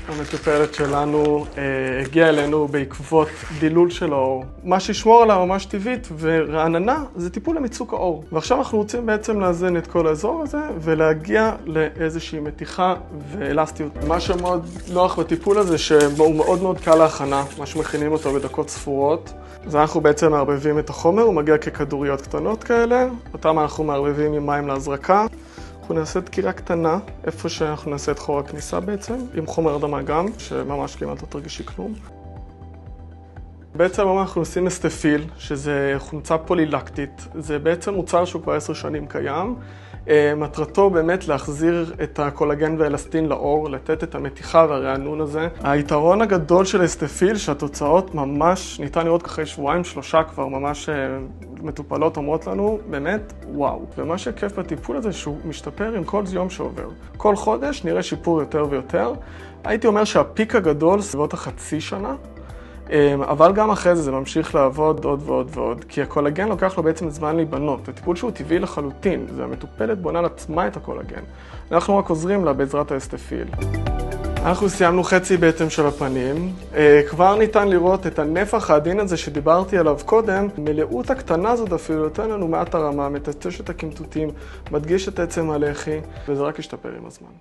המטופלת שלנו הגיעה אלינו בעקבות דילול של האור. מה שישמור עליה ממש טבעית ורעננה זה טיפול למיצוק האור. ועכשיו אנחנו רוצים בעצם לאזן את כל האזור הזה ולהגיע לאיזושהי מתיחה ואלסטיות. מה שמאוד נוח בטיפול הזה שהוא מאוד מאוד קל להכנה, מה שמכינים אותו בדקות ספורות. אז אנחנו בעצם מערבבים את החומר, הוא מגיע ככדוריות קטנות כאלה, אותם אנחנו מערבבים עם מים להזרקה. אנחנו נעשה דקירה קטנה, איפה שאנחנו נעשה את חור הכניסה בעצם, עם חומר הרדמה גם, שממש כמעט לא תרגישי כלום. בעצם אנחנו עושים אסטפיל, שזה חומצה פולילקטית. זה בעצם מוצר שהוא כבר 10 שנים קיים. מטרתו באמת להחזיר את הקולגן והאלסטין לאור, לתת את המתיחה והרענון הזה. היתרון הגדול של אסטפיל, שהתוצאות ממש, ניתן לראות אחרי 2-3 כבר ממש מטופלות אומרות לנו, באמת, וואו. ומה שכיף בטיפול הזה שהוא משתפר עם כל יום שעובר. כל חודש נראה שיפור יותר ויותר. הייתי אומר שהפיק הגדול סביבות החצי שנה, אבל גם אחרי זה ממשיך לעבוד עוד ועוד ועוד, כי הקולגן לוקח לו בעצם זמן להיבנות. זה טיפול שהוא טבעי לחלוטין, זה המטופלת בונה לעצמה את הקולגן. אנחנו רק עוזרים לה בעזרת האסטפיל. אנחנו סיימנו חצי בעצם של הפנים. כבר ניתן לראות את הנפח העדין הזה שדיברתי עליו קודם. מלאות הקטנה הזאת אפילו נותן לנו מעט הרמה, מטשטש את הקמטוטים, מדגיש את עצם הלחי, וזה רק ישתפר עם הזמן.